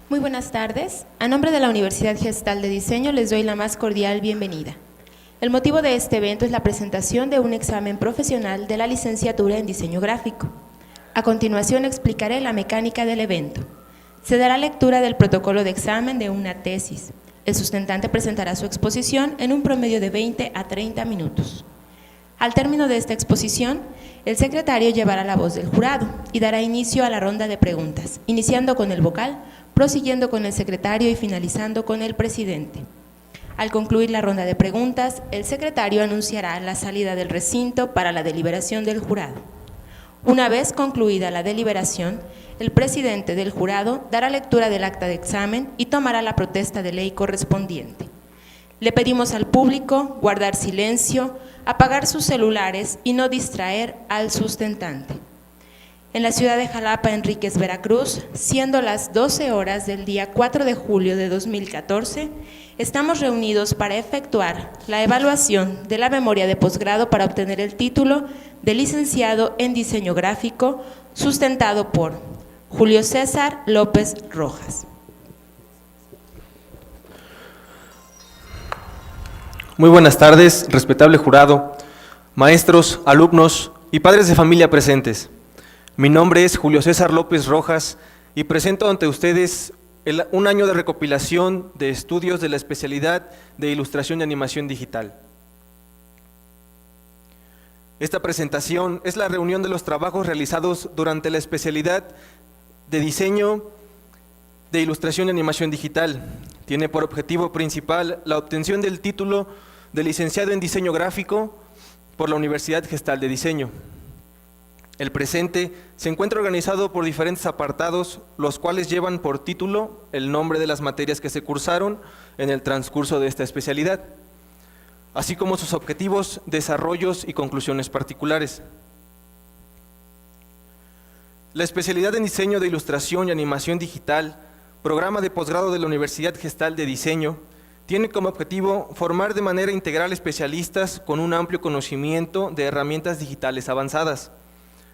Muy buenas tardes. A nombre de la Universidad Gestal de Diseño les doy la más cordial bienvenida. El motivo de este evento es la presentación de un examen profesional de la licenciatura en Diseño Gráfico. A continuación explicaré la mecánica del evento. Se dará lectura del protocolo de examen de una tesis. El sustentante presentará su exposición en un promedio de 20 a 30 minutos. Al término de esta exposición, el secretario llevará la voz del jurado y dará inicio a la ronda de preguntas, iniciando con el vocal, prosiguiendo con el secretario y finalizando con el presidente. Al concluir la ronda de preguntas, el secretario anunciará la salida del recinto para la deliberación del jurado. Una vez concluida la deliberación, el presidente del jurado dará lectura del acta de examen y tomará la protesta de ley correspondiente. Le pedimos al público guardar silencio, apagar sus celulares y no distraer al sustentante. En la ciudad de Jalapa, Enríquez, Veracruz, siendo las 12 horas del día 4 de julio de 2014, estamos reunidos para efectuar la evaluación de la memoria de posgrado para obtener el título de licenciado en Diseño Gráfico, sustentado por Julio César López Rojas. Muy buenas tardes, respetable jurado, maestros, alumnos y padres de familia presentes. Mi nombre es Julio César López Rojas y presento ante ustedes un año de recopilación de estudios de la especialidad de Ilustración y Animación Digital. Esta presentación es la reunión de los trabajos realizados durante la especialidad de Diseño de Ilustración y Animación Digital. Tiene por objetivo principal la obtención del título de licenciado en Diseño Gráfico por la Universidad Gestal de Diseño. El presente se encuentra organizado por diferentes apartados, los cuales llevan por título el nombre de las materias que se cursaron en el transcurso de esta especialidad, así como sus objetivos, desarrollos y conclusiones particulares. La especialidad en Diseño de Ilustración y Animación Digital, programa de posgrado de la Universidad Gestal de Diseño, tiene como objetivo formar de manera integral especialistas con un amplio conocimiento de herramientas digitales avanzadas,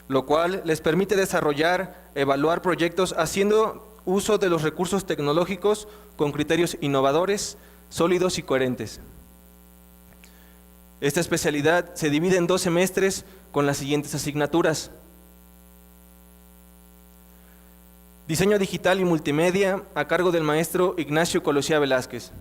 lo cual les permite desarrollar, evaluar proyectos haciendo uso de los recursos tecnológicos con criterios innovadores, sólidos y coherentes. Esta especialidad se divide en 2 semestres con las siguientes asignaturas: Diseño Digital y Multimedia, a cargo del maestro Ignacio Colosía Velázquez.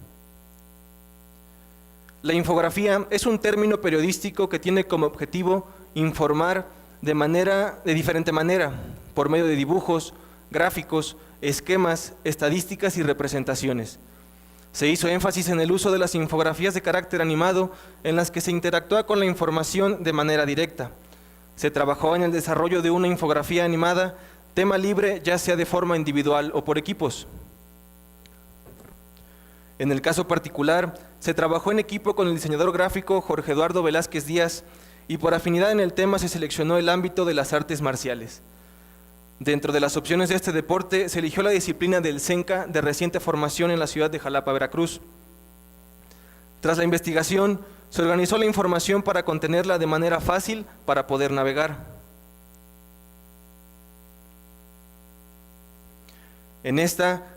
La infografía es un término periodístico que tiene como objetivo informar de diferente manera, por medio de dibujos, gráficos, esquemas, estadísticas y representaciones. Se hizo énfasis en el uso de las infografías de carácter animado en las que se interactúa con la información de manera directa. Se trabajó en el desarrollo de una infografía animada, tema libre, ya sea de forma individual o por equipos. En el caso particular, se trabajó en equipo con el diseñador gráfico Jorge Eduardo Velázquez Díaz y por afinidad en el tema se seleccionó el ámbito de las artes marciales. Dentro de las opciones de este deporte se eligió la disciplina del CENCA de reciente formación en la ciudad de Jalapa, Veracruz. Tras la investigación, se organizó la información para contenerla de manera fácil para poder navegar. En esta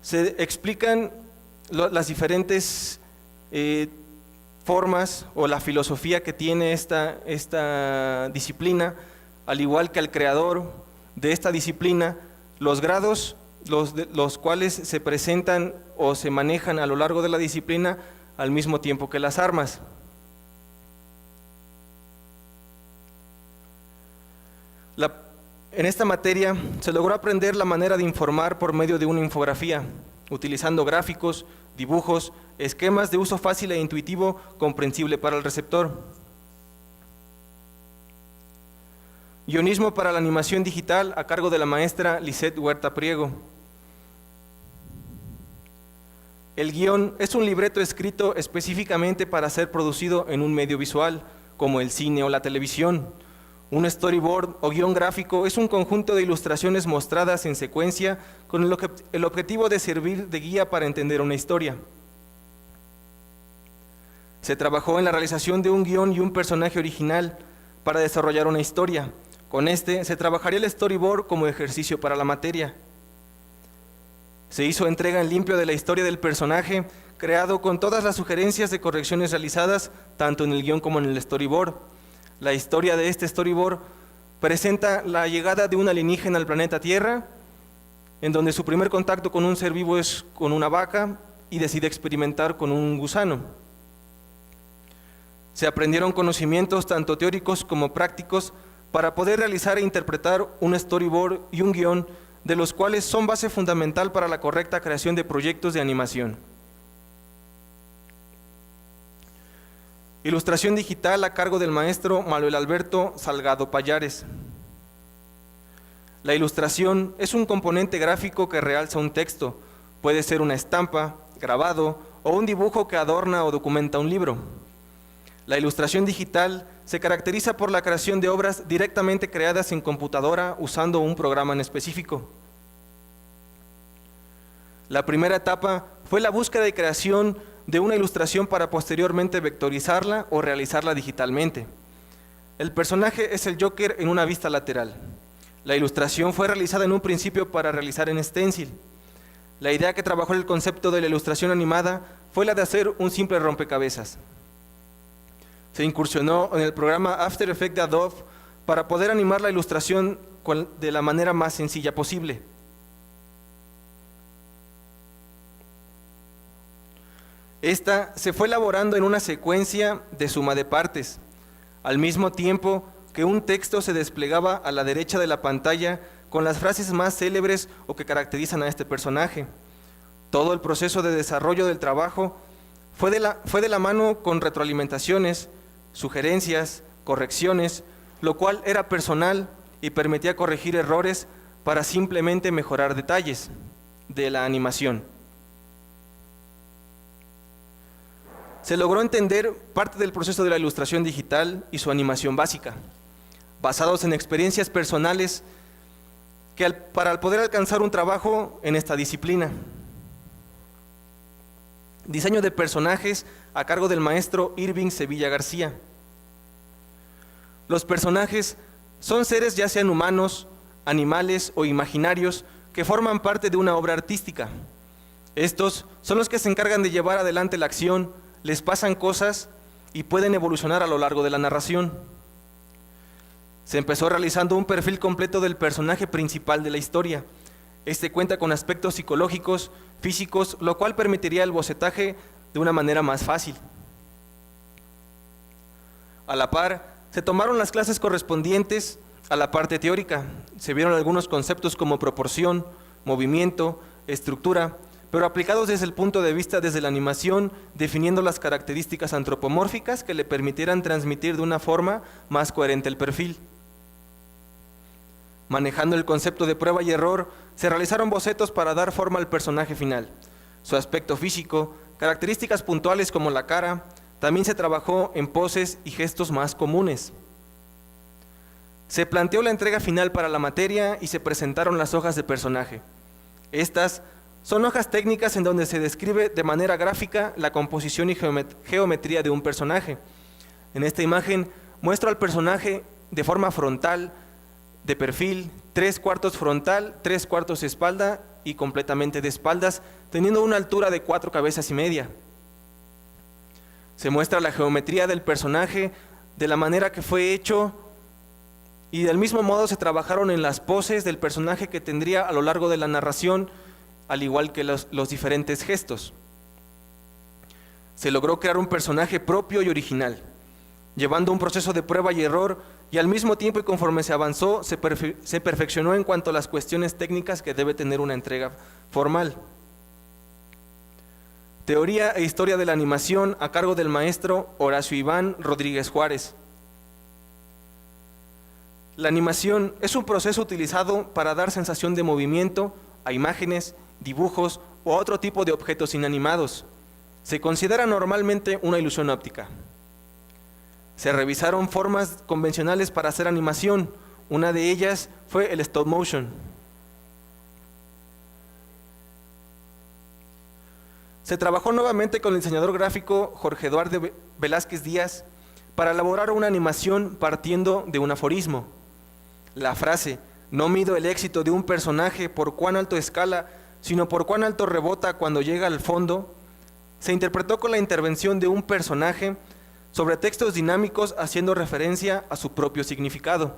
se explican las diferentes formas o la filosofía que tiene esta disciplina, al igual que al creador de esta disciplina, los grados los cuales se presentan o se manejan a lo largo de la disciplina al mismo tiempo que las armas. En esta materia se logró aprender la manera de informar por medio de una infografía, utilizando gráficos, dibujos, esquemas de uso fácil e intuitivo, comprensible para el receptor. Guionismo para la animación digital a cargo de la maestra Lisette Huerta Priego. El guión es un libreto escrito específicamente para ser producido en un medio visual, como el cine o la televisión. Un storyboard o guión gráfico es un conjunto de ilustraciones mostradas en secuencia con el objetivo de servir de guía para entender una historia. Se trabajó en la realización de un guión y un personaje original para desarrollar una historia. Con este se trabajaría el storyboard como ejercicio para la materia. Se hizo entrega en limpio de la historia del personaje, creado con todas las sugerencias de correcciones realizadas, tanto en el guión como en el storyboard. La historia de este storyboard presenta la llegada de un alienígena al planeta Tierra, en donde su primer contacto con un ser vivo es con una vaca y decide experimentar con un gusano. Se aprendieron conocimientos tanto teóricos como prácticos para poder realizar e interpretar un storyboard y un guión, de los cuales son base fundamental para la correcta creación de proyectos de animación. Ilustración digital a cargo del maestro Manuel Alberto Salgado Pallares. La ilustración es un componente gráfico que realza un texto, puede ser una estampa, grabado o un dibujo que adorna o documenta un libro. La ilustración digital se caracteriza por la creación de obras directamente creadas en computadora usando un programa en específico. La primera etapa fue la búsqueda y creación de una ilustración para posteriormente vectorizarla o realizarla digitalmente. El personaje es el Joker en una vista lateral. La ilustración fue realizada en un principio para realizar en stencil. La idea que trabajó el concepto de la ilustración animada fue la de hacer un simple rompecabezas. Se incursionó en el programa After Effects de Adobe para poder animar la ilustración de la manera más sencilla posible. Esta se fue elaborando en una secuencia de suma de partes, al mismo tiempo que un texto se desplegaba a la derecha de la pantalla con las frases más célebres o que caracterizan a este personaje. Todo el proceso de desarrollo del trabajo fue de la mano con retroalimentaciones, sugerencias, correcciones, lo cual era personal y permitía corregir errores para simplemente mejorar detalles de la animación. Se logró entender parte del proceso de la ilustración digital y su animación básica, basados en experiencias personales para poder alcanzar un trabajo en esta disciplina. Diseño de personajes a cargo del maestro Irving Sevilla García. Los personajes son seres ya sean humanos, animales o imaginarios que forman parte de una obra artística. Estos son los que se encargan de llevar adelante la acción, les pasan cosas y pueden evolucionar a lo largo de la narración. Se empezó realizando un perfil completo del personaje principal de la historia. Este cuenta con aspectos psicológicos, físicos, lo cual permitiría el bocetaje de una manera más fácil. A la par, se tomaron las clases correspondientes a la parte teórica. Se vieron algunos conceptos como proporción, movimiento, estructura, pero aplicados desde el punto de vista desde la animación, definiendo las características antropomórficas que le permitieran transmitir de una forma más coherente el perfil. Manejando el concepto de prueba y error, se realizaron bocetos para dar forma al personaje final. Su aspecto físico, características puntuales como la cara, también se trabajó en poses y gestos más comunes. Se planteó la entrega final para la materia y se presentaron las hojas de personaje. Estas son hojas técnicas en donde se describe de manera gráfica la composición y geometría de un personaje. En esta imagen muestro al personaje de forma frontal, de perfil, 3/4 frontal, 3/4 espalda y completamente de espaldas, teniendo una altura de 4 cabezas y media. Se muestra la geometría del personaje de la manera que fue hecho y del mismo modo se trabajaron en las poses del personaje que tendría a lo largo de la narración, al igual que los diferentes gestos. Se logró crear un personaje propio y original, llevando un proceso de prueba y error, y al mismo tiempo y conforme se avanzó, se perfeccionó en cuanto a las cuestiones técnicas que debe tener una entrega formal. Teoría e historia de la animación a cargo del maestro Horacio Iván Rodríguez Juárez. La animación es un proceso utilizado para dar sensación de movimiento a imágenes, dibujos o a otro tipo de objetos inanimados. Se considera normalmente una ilusión óptica. Se revisaron formas convencionales para hacer animación. Una de ellas fue el stop motion. Se trabajó nuevamente con el diseñador gráfico Jorge Eduardo Velázquez Díaz para elaborar una animación partiendo de un aforismo. La frase, no mido el éxito de un personaje por cuán alto escala, sino por cuán alto rebota cuando llega al fondo, se interpretó con la intervención de un personaje sobre textos dinámicos haciendo referencia a su propio significado.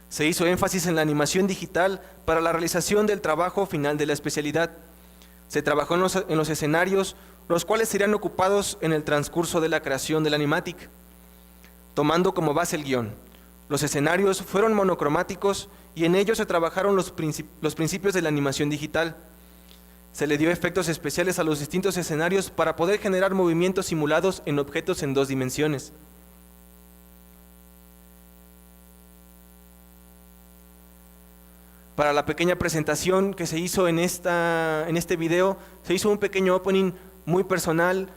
Se hizo énfasis en la animación digital para la realización del trabajo final de la especialidad. Se trabajó en los escenarios, los cuales serían ocupados en el transcurso de la creación del animatic, tomando como base el guión. Los escenarios fueron monocromáticos y en ellos se trabajaron los principios de la animación digital. Se le dio efectos especiales a los distintos escenarios para poder generar movimientos simulados en objetos en 2 dimensiones. Para la pequeña presentación que se hizo en este video, se hizo un pequeño opening muy personal.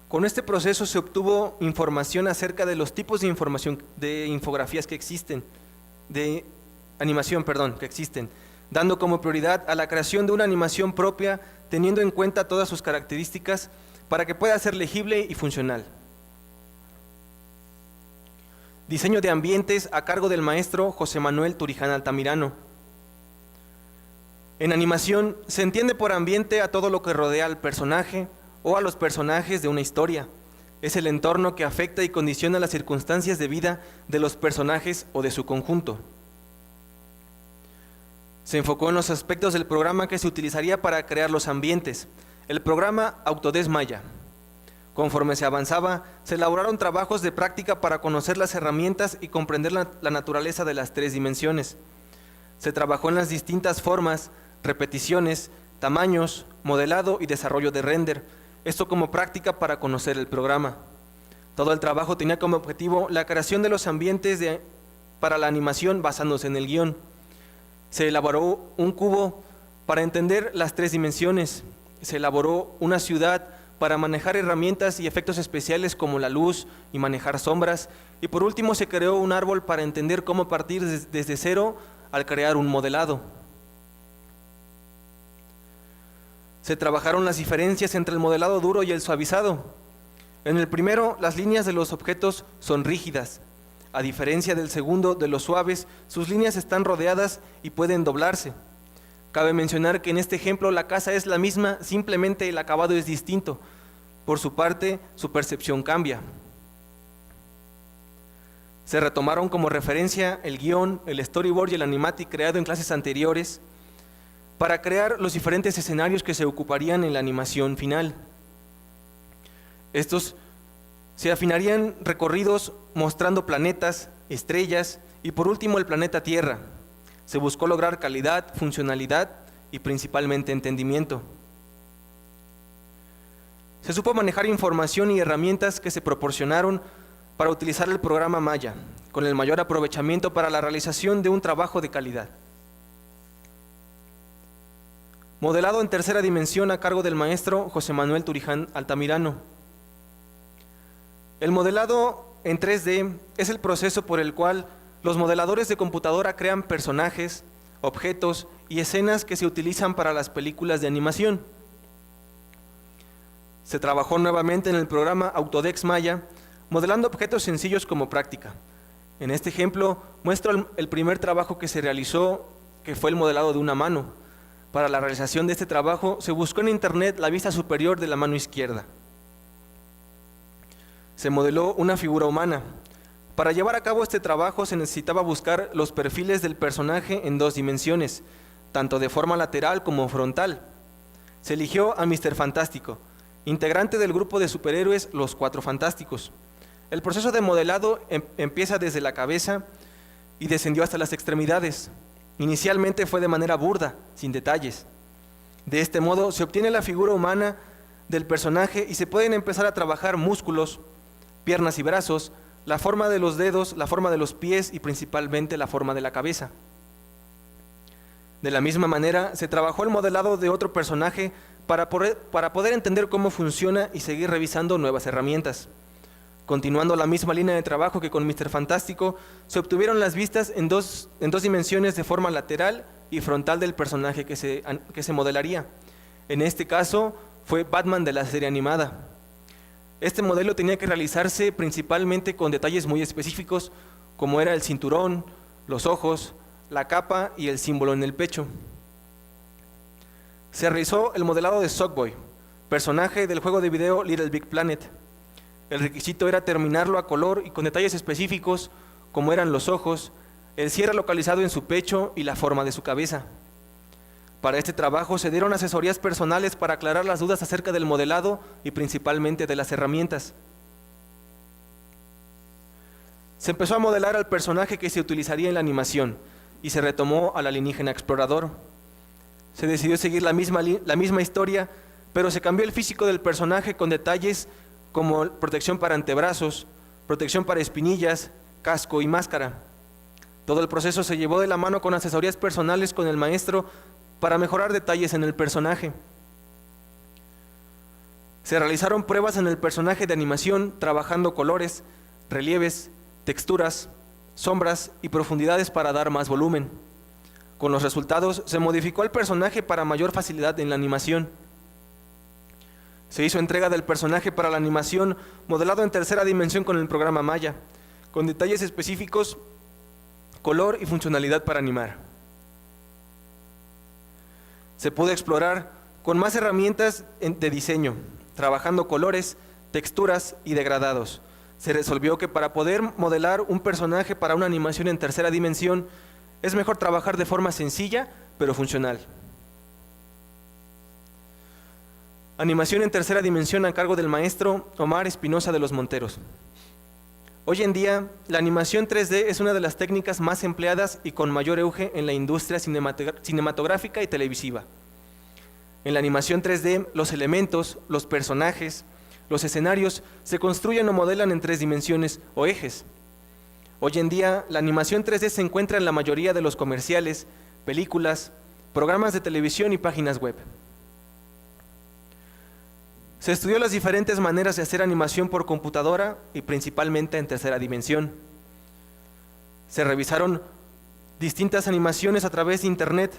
Con este proceso se obtuvo información acerca de los tipos de información de infografías que existen, de animación, que existen, dando como prioridad a la creación de una animación propia, teniendo en cuenta todas sus características para que pueda ser legible y funcional. Diseño de ambientes a cargo del maestro José Manuel Turiján Altamirano. En animación se entiende por ambiente a todo lo que rodea al personaje o a los personajes de una historia. Es el entorno que afecta y condiciona las circunstancias de vida de los personajes o de su conjunto. Se enfocó en los aspectos del programa que se utilizaría para crear los ambientes. El programa Autodesk Maya. Conforme se avanzaba, se elaboraron trabajos de práctica para conocer las herramientas y comprender la naturaleza de las 3 dimensiones. Se trabajó en las distintas formas, repeticiones, tamaños, modelado y desarrollo de render. Esto como práctica para conocer el programa. Todo el trabajo tenía como objetivo la creación de los ambientes para la animación basándose en el guión. Se elaboró un cubo para entender las 3 dimensiones. Se elaboró una ciudad para manejar herramientas y efectos especiales como la luz y manejar sombras. Y por último se creó un árbol para entender cómo partir desde cero al crear un modelado. Se trabajaron las diferencias entre el modelado duro y el suavizado. En el primero, las líneas de los objetos son rígidas. A diferencia del segundo, de los suaves, sus líneas están rodeadas y pueden doblarse. Cabe mencionar que en este ejemplo la casa es la misma, simplemente el acabado es distinto. Por su parte, su percepción cambia. Se retomaron como referencia el guión, el storyboard y el animatic creado en clases anteriores para crear los diferentes escenarios que se ocuparían en la animación final. Estos se afinarían recorridos mostrando planetas, estrellas y por último el planeta Tierra. Se buscó lograr calidad, funcionalidad y principalmente entendimiento. Se supo manejar información y herramientas que se proporcionaron para utilizar el programa Maya, con el mayor aprovechamiento para la realización de un trabajo de calidad. Modelado en 3ª dimensión a cargo del maestro José Manuel Turiján Altamirano. El modelado en 3D es el proceso por el cual los modeladores de computadora crean personajes, objetos y escenas que se utilizan para las películas de animación. Se trabajó nuevamente en el programa Autodesk Maya, modelando objetos sencillos como práctica. En este ejemplo muestro el primer trabajo que se realizó que fue el modelado de una mano. Para la realización de este trabajo se buscó en internet la vista superior de la mano izquierda. Se modeló una figura humana. Para llevar a cabo este trabajo se necesitaba buscar los perfiles del personaje en 2 dimensiones, tanto de forma lateral como frontal. Se eligió a Mr. Fantástico, integrante del grupo de superhéroes Los Cuatro Fantásticos. El proceso de modelado empieza desde la cabeza y descendió hasta las extremidades. Inicialmente fue de manera burda, sin detalles. De este modo se obtiene la figura humana del personaje y se pueden empezar a trabajar músculos, piernas y brazos, la forma de los dedos, la forma de los pies y principalmente la forma de la cabeza. De la misma manera, se trabajó el modelado de otro personaje para poder entender cómo funciona y seguir revisando nuevas herramientas. Continuando la misma línea de trabajo que con Mr. Fantástico, se obtuvieron las vistas en dos dimensiones de forma lateral y frontal del personaje que se modelaría. En este caso, fue Batman de la serie animada. Este modelo tenía que realizarse principalmente con detalles muy específicos, como era el cinturón, los ojos, la capa y el símbolo en el pecho. Se realizó el modelado de Sackboy, personaje del juego de video Little Big Planet. El requisito era terminarlo a color y con detalles específicos, como eran los ojos, el cierre localizado en su pecho y la forma de su cabeza. Para este trabajo se dieron asesorías personales para aclarar las dudas acerca del modelado y principalmente de las herramientas. Se empezó a modelar al personaje que se utilizaría en la animación y se retomó al alienígena explorador. Se decidió seguir la misma historia, pero se cambió el físico del personaje con detalles como protección para antebrazos, protección para espinillas, casco y máscara. Todo el proceso se llevó de la mano con asesorías personales con el maestro para mejorar detalles en el personaje. Se realizaron pruebas en el personaje de animación, trabajando colores, relieves, texturas, sombras y profundidades para dar más volumen. Con los resultados se modificó el personaje para mayor facilidad en la animación. Se hizo entrega del personaje para la animación modelado en 3ª dimensión con el programa Maya, con detalles específicos, color y funcionalidad para animar. Se pudo explorar con más herramientas de diseño, trabajando colores, texturas y degradados. Se resolvió que para poder modelar un personaje para una animación en 3ª dimensión, es mejor trabajar de forma sencilla, pero funcional. Animación en 3ª dimensión a cargo del maestro Omar Espinosa de los Monteros. Hoy en día, la animación 3D es una de las técnicas más empleadas y con mayor auge en la industria cinematográfica y televisiva. En la animación 3D, los elementos, los personajes, los escenarios se construyen o modelan en 3 dimensiones o ejes. Hoy en día, la animación 3D se encuentra en la mayoría de los comerciales, películas, programas de televisión y páginas web. Se estudió las diferentes maneras de hacer animación por computadora y principalmente en 3ª dimensión. Se revisaron distintas animaciones a través de internet.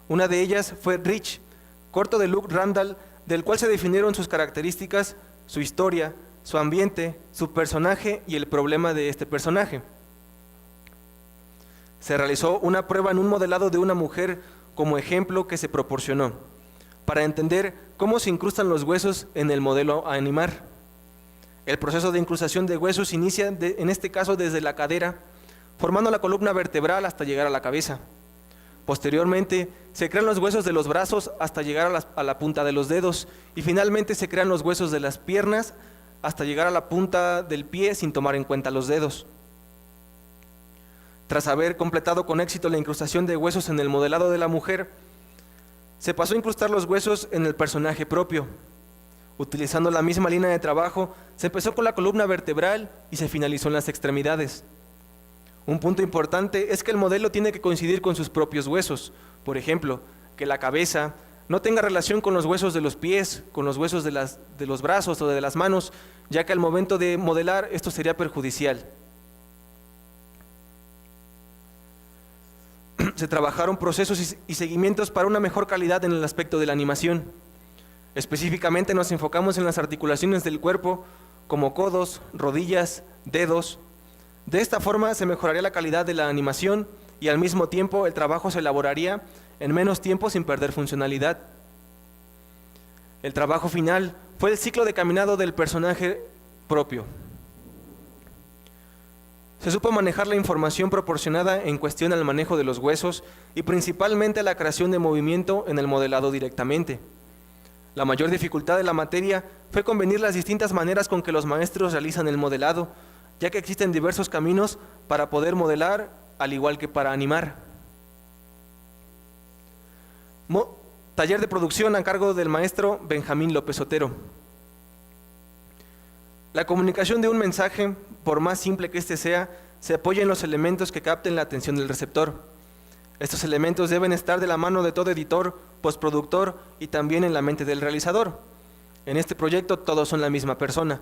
Una de ellas fue Rich, corto de Luke Randall, del cual se definieron sus características, su historia, su ambiente, su personaje y el problema de este personaje. Se realizó una prueba en un modelado de una mujer como ejemplo que se proporcionó, para entender cómo se incrustan los huesos en el modelo a animar. El proceso de incrustación de huesos inicia, en este caso, desde la cadera, formando la columna vertebral hasta llegar a la cabeza. Posteriormente, se crean los huesos de los brazos hasta llegar a la punta de los dedos y finalmente se crean los huesos de las piernas hasta llegar a la punta del pie sin tomar en cuenta los dedos. Tras haber completado con éxito la incrustación de huesos en el modelado de la mujer, se pasó a incrustar los huesos en el personaje propio. Utilizando la misma línea de trabajo, se empezó con la columna vertebral y se finalizó en las extremidades. Un punto importante es que el modelo tiene que coincidir con sus propios huesos. Por ejemplo, que la cabeza no tenga relación con los huesos de los pies, con los huesos de los brazos o de las manos, ya que al momento de modelar esto sería perjudicial. Se trabajaron procesos y seguimientos para una mejor calidad en el aspecto de la animación. Específicamente nos enfocamos en las articulaciones del cuerpo, como codos, rodillas, dedos. De esta forma se mejoraría la calidad de la animación y al mismo tiempo el trabajo se elaboraría en menos tiempo sin perder funcionalidad. El trabajo final fue el ciclo de caminado del personaje propio. Se supo manejar la información proporcionada en cuestión al manejo de los huesos y principalmente la creación de movimiento en el modelado directamente. La mayor dificultad de la materia fue convenir las distintas maneras con que los maestros realizan el modelado, ya que existen diversos caminos para poder modelar, al igual que para animar. Taller de producción a cargo del maestro Benjamín López Otero. La comunicación de un mensaje, por más simple que éste sea, se apoya en los elementos que capten la atención del receptor. Estos elementos deben estar de la mano de todo editor, postproductor y también en la mente del realizador. En este proyecto todos son la misma persona.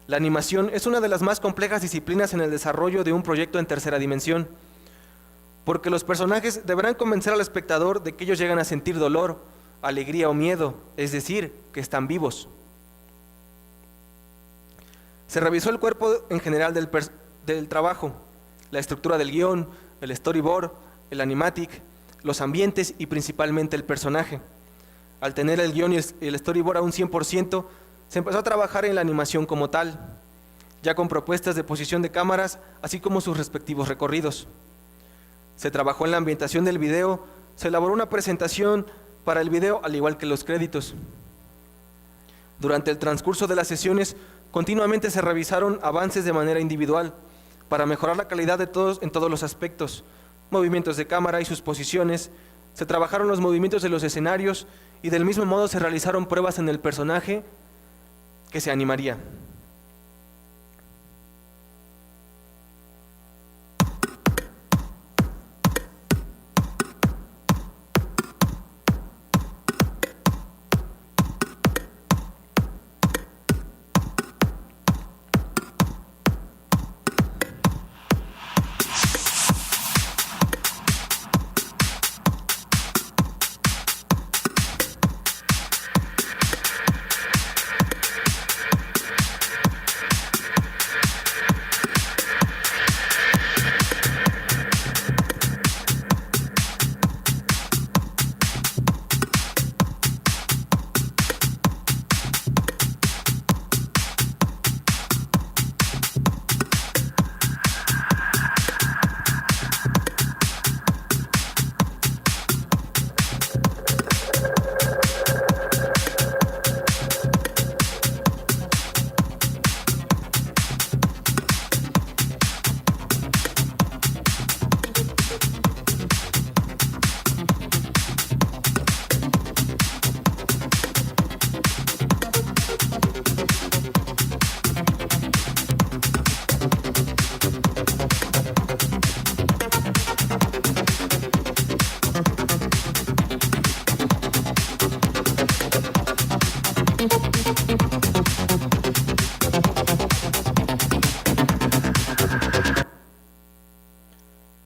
La animación es una de las más complejas disciplinas en el desarrollo de un proyecto en tercera dimensión, porque los personajes deberán convencer al espectador de que ellos llegan a sentir dolor, alegría o miedo, es decir, que están vivos. Se revisó el cuerpo en general del trabajo, la estructura del guión, el storyboard, el animatic, los ambientes y principalmente el personaje. Al tener el guión y el storyboard a un 100%, se empezó a trabajar en la animación como tal, ya con propuestas de posición de cámaras, así como sus respectivos recorridos. Se trabajó en la ambientación del video, se elaboró una presentación para el video, al igual que los créditos. Durante el transcurso de las sesiones, continuamente se revisaron avances de manera individual para mejorar la calidad de todos en todos los aspectos, movimientos de cámara y sus posiciones, se trabajaron los movimientos de los escenarios y del mismo modo se realizaron pruebas en el personaje que se animaría.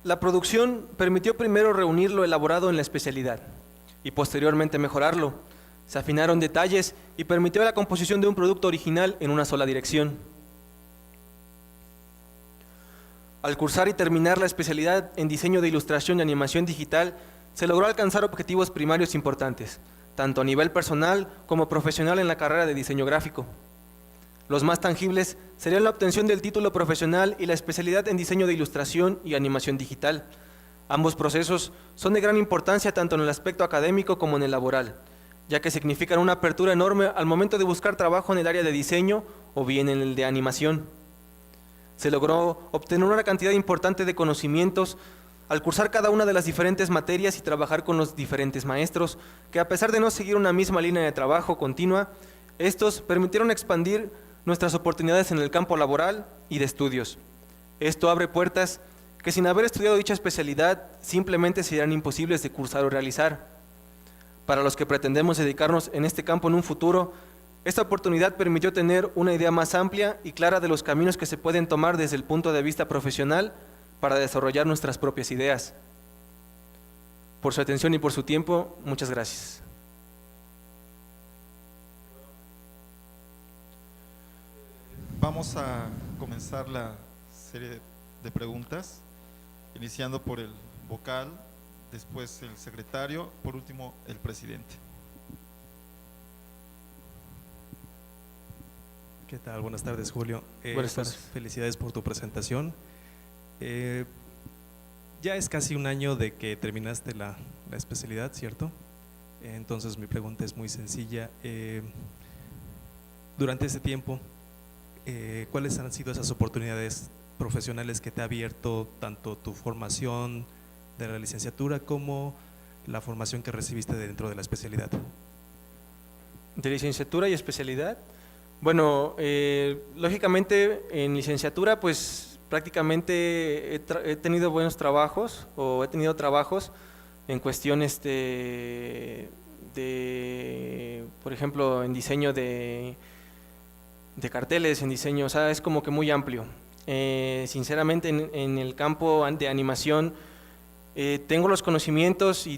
La producción permitió primero reunir lo elaborado en la especialidad y posteriormente mejorarlo. Se afinaron detalles y permitió la composición de un producto original en una sola dirección. Al cursar y terminar la especialidad en diseño de ilustración y animación digital, se logró alcanzar objetivos primarios importantes, tanto a nivel personal como profesional en la carrera de diseño gráfico. Los más tangibles serían la obtención del título profesional y la especialidad en diseño de ilustración y animación digital. Ambos procesos son de gran importancia tanto en el aspecto académico como en el laboral, ya que significan una apertura enorme al momento de buscar trabajo en el área de diseño o bien en el de animación. Se logró obtener una cantidad importante de conocimientos al cursar cada una de las diferentes materias y trabajar con los diferentes maestros, que a pesar de no seguir una misma línea de trabajo continua, estos permitieron expandir nuestras oportunidades en el campo laboral y de estudios. Esto abre puertas que sin haber estudiado dicha especialidad simplemente serían imposibles de cursar o realizar. Para los que pretendemos dedicarnos en este campo en un futuro, esta oportunidad permitió tener una idea más amplia y clara de los caminos que se pueden tomar desde el punto de vista profesional para desarrollar nuestras propias ideas. Por su atención y por su tiempo, muchas gracias. Vamos a comenzar la serie de preguntas. iniciando por el vocal, después el secretario, por último el presidente. ¿Qué tal? Buenas tardes, Julio. Buenas Pues, tardes. felicidades por tu presentación. Ya es casi un año de que terminaste la especialidad, ¿cierto? Entonces mi pregunta es muy sencilla. Durante ese tiempo, ¿cuáles han sido esas oportunidades profesionales que te ha abierto tanto tu formación de la licenciatura como la formación que recibiste dentro de la especialidad? ¿De licenciatura y especialidad? Bueno, lógicamente en licenciatura pues prácticamente he tenido buenos trabajos o he tenido trabajos en cuestiones por ejemplo, en diseño de carteles, en diseño, o sea, es como que muy amplio. Sinceramente en el campo de animación tengo los conocimientos,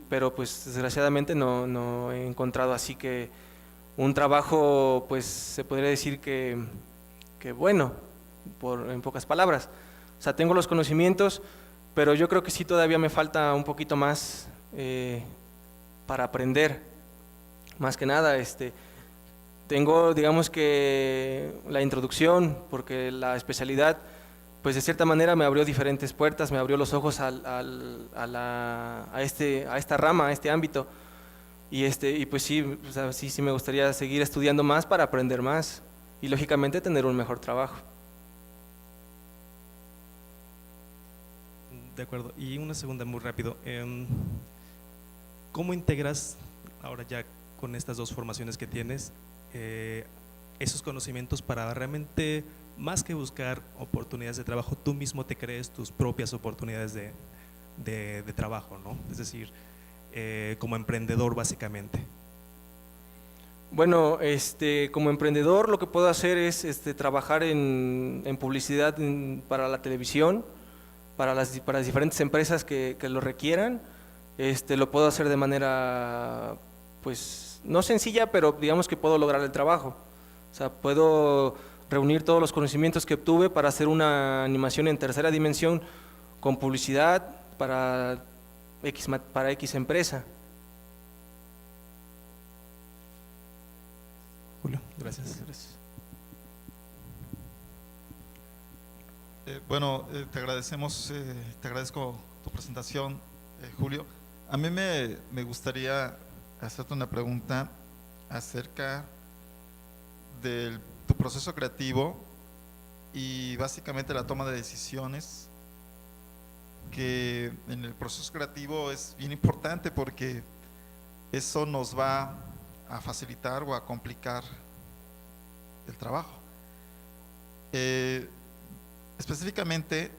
pero pues desgraciadamente no he encontrado así que un trabajo, pues se podría decir que bueno, en pocas palabras. O sea, tengo los conocimientos, pero yo creo que sí todavía me falta un poquito más para aprender. Más que nada, tengo, digamos que la introducción, porque la especialidad, pues de cierta manera me abrió diferentes puertas, me abrió los ojos a esta rama, a este ámbito. Y pues sí, o sea, sí me gustaría seguir estudiando más para aprender más y lógicamente tener un mejor trabajo. De acuerdo. Y una segunda muy rápido. ¿Cómo integras ahora ya con estas dos formaciones que tienes esos conocimientos para realmente, más que buscar oportunidades de trabajo, tú mismo te crees tus propias oportunidades de trabajo, ¿no? Es decir, como emprendedor básicamente. Bueno, como emprendedor lo que puedo hacer es trabajar en publicidad para la televisión, para las diferentes empresas que lo requieran. Lo puedo hacer de manera, pues, no sencilla, pero digamos que puedo lograr el trabajo. O sea, puedo reunir todos los conocimientos que obtuve para hacer una animación en tercera dimensión con publicidad para X empresa. Julio, gracias. Bueno, te agradezco tu presentación, Julio. A mí me gustaría hacerte una pregunta acerca de tu proceso creativo y básicamente la toma de decisiones, que en el proceso creativo es bien importante porque eso nos va a facilitar o a complicar el trabajo. Específicamente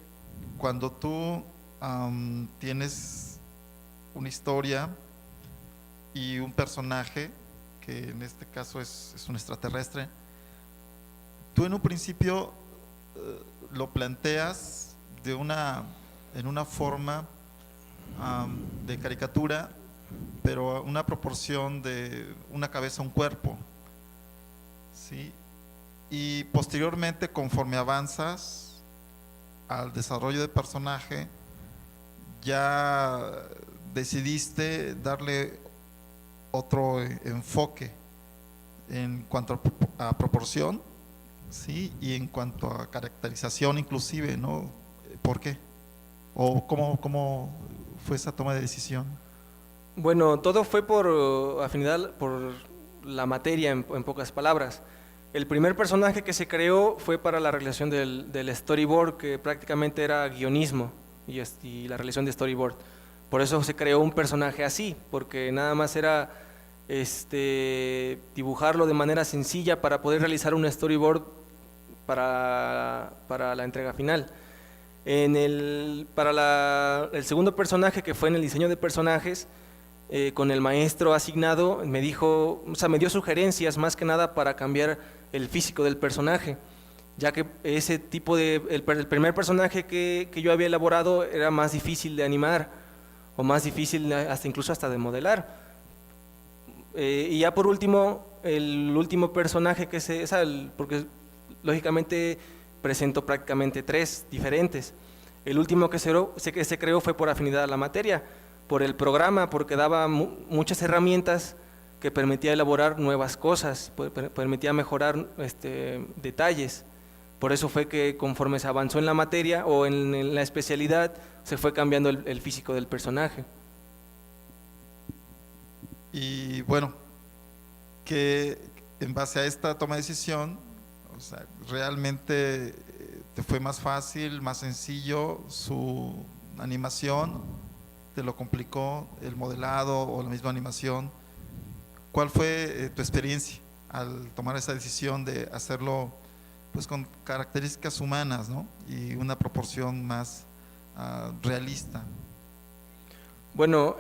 cuando tú tienes una historia y un personaje, que en este caso es un extraterrestre, tú en un principio lo planteas en una forma de caricatura, pero una proporción de una cabeza a un cuerpo, ¿sí? Y posteriormente, conforme avanzas al desarrollo del personaje, ya decidiste darle otro enfoque en cuanto a proporción, ¿sí? Y en cuanto a caracterización inclusive, ¿no? ¿Por qué? ¿O cómo fue esa toma de decisión? Bueno, todo fue por afinidad, por la materia, en pocas palabras. El primer personaje que se creó fue para la realización del storyboard, que prácticamente era guionismo y la realización de storyboard. Por eso se creó un personaje así, porque nada más era dibujarlo de manera sencilla para poder realizar un storyboard para la entrega final. Para el segundo personaje, que fue en el diseño de personajes, con el maestro asignado, me dijo, o sea, me dio sugerencias más que nada para cambiar el físico del personaje, ya que ese tipo el primer personaje que yo había elaborado era más difícil de animar, o más difícil incluso hasta de modelar. Y ya por último, el último personaje porque lógicamente presento prácticamente 3 diferentes. El último que se creó fue por afinidad a la materia, por el programa, porque daba muchas herramientas que permitía elaborar nuevas cosas, permitía mejorar detalles. Por eso fue que conforme se avanzó en la materia o en la especialidad, se fue cambiando el físico del personaje. Y bueno, que en base a esta toma de decisión, o sea, realmente te fue más fácil, más sencillo su animación, te lo complicó el modelado o la misma animación. ¿Cuál fue tu experiencia al tomar esa decisión de hacerlo pues con características humanas, ¿no? Y una proporción más realista? Bueno,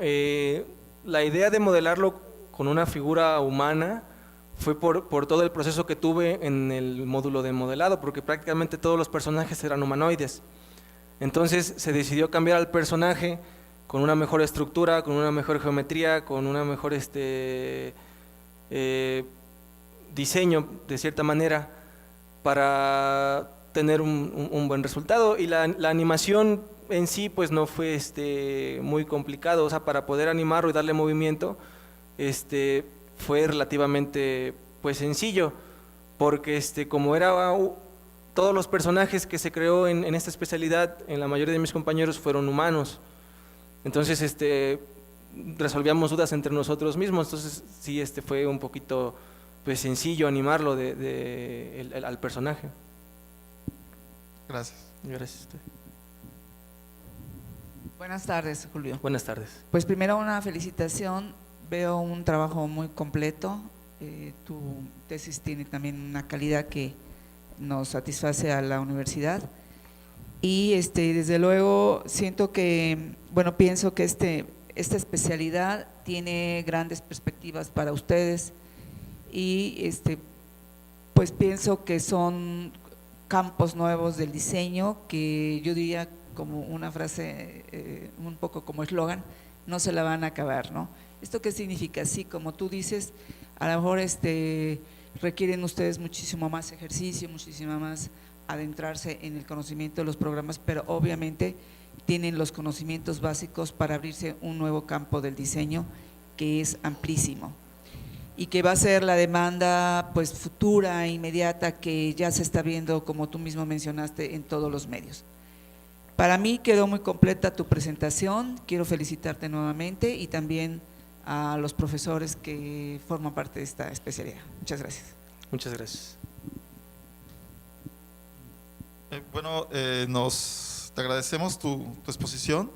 la idea de modelarlo con una figura humana fue por todo el proceso que tuve en el módulo de modelado, porque prácticamente todos los personajes eran humanoides. Entonces se decidió cambiar al personaje con una mejor estructura, con una mejor geometría, con una mejor diseño de cierta manera, para tener un buen resultado. Y la animación en sí pues no fue muy complicado, o sea, para poder animarlo y darle movimiento fue relativamente pues sencillo, porque como era todos los personajes que se creó en esta especialidad, en la mayoría de mis compañeros fueron humanos. Entonces resolvíamos dudas entre nosotros mismos. Entonces sí, fue un poquito pues sencillo animarlo al personaje. Gracias. Gracias a usted. Buenas tardes, Julio. Buenas tardes. Pues primero una felicitación, veo un trabajo muy completo, tu tesis tiene también una calidad que nos satisface a la universidad y desde luego siento que, bueno, pienso que esta especialidad tiene grandes perspectivas para ustedes y pues pienso que son campos nuevos del diseño que yo diría como una frase, un poco como eslogan, no se la van a acabar, ¿no? ¿Esto qué significa? Sí, como tú dices, a lo mejor requieren ustedes muchísimo más ejercicio, muchísimo más adentrarse en el conocimiento de los programas, pero obviamente tienen los conocimientos básicos para abrirse un nuevo campo del diseño que es amplísimo y que va a ser la demanda pues futura, inmediata, que ya se está viendo, como tú mismo mencionaste, en todos los medios. Para mí quedó muy completa tu presentación, quiero felicitarte nuevamente y también a los profesores que forman parte de esta especialidad. Muchas gracias. Muchas gracias. Bueno, te agradecemos tu exposición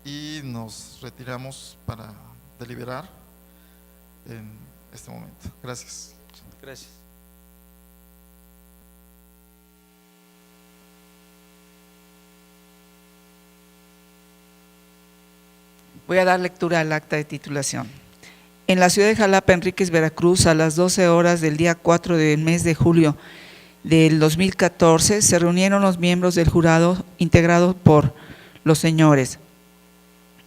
y nos retiramos para deliberar en este momento. Gracias. Gracias. Voy a dar lectura al acta de titulación. En la ciudad de Jalapa, Enríquez, Veracruz, a las 12 horas del día 4 del mes de julio del 2014, se reunieron los miembros del jurado integrado por los señores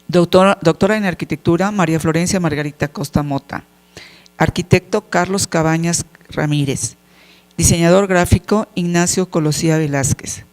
doctora en arquitectura María Florencia Margarita Costa Mota, arquitecto Carlos Cabañas Ramírez, diseñador gráfico Ignacio Colosía Velázquez.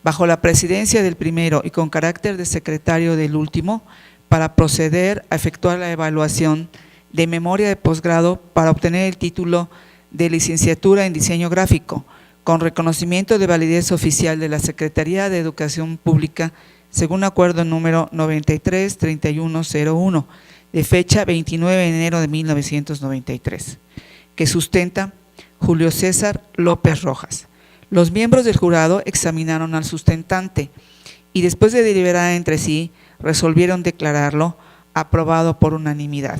Bajo la presidencia del primero y con carácter de secretario del último, para proceder a efectuar la evaluación de memoria de posgrado para obtener el título de licenciatura en diseño gráfico, con reconocimiento de validez oficial de la Secretaría de Educación Pública, según acuerdo número 93-3101, de fecha 29 de enero de 1993, que sustenta Julio César López Rojas. Los miembros del jurado examinaron al sustentante y después de deliberar entre sí, resolvieron declararlo aprobado por unanimidad.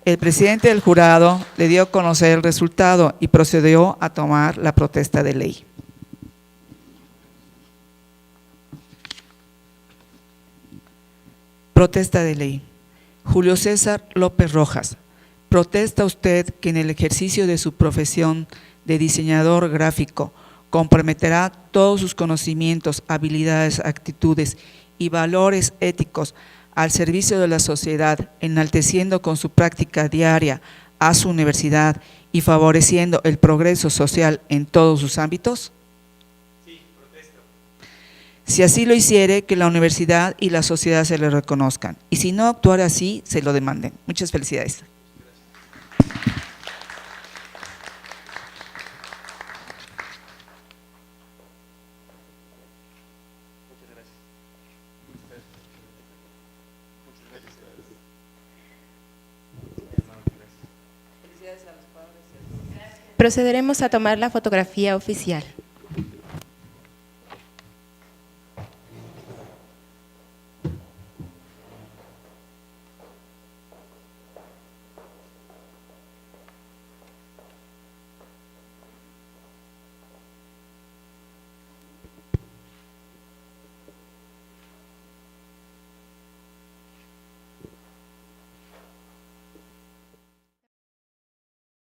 El presidente del jurado le dio a conocer el resultado y procedió a tomar la protesta de ley. Protesta de ley. Julio César López Rojas, protesta usted que en el ejercicio de su profesión de diseñador gráfico comprometerá todos sus conocimientos, habilidades, actitudes y valores éticos al servicio de la sociedad, enalteciendo con su práctica diaria a su universidad y favoreciendo el progreso social en todos sus ámbitos? Sí, protesto. Si así lo hiciere, que la universidad y la sociedad se le reconozcan. Y si no actuara así, se lo demanden. Muchas felicidades. Procederemos a tomar la fotografía oficial.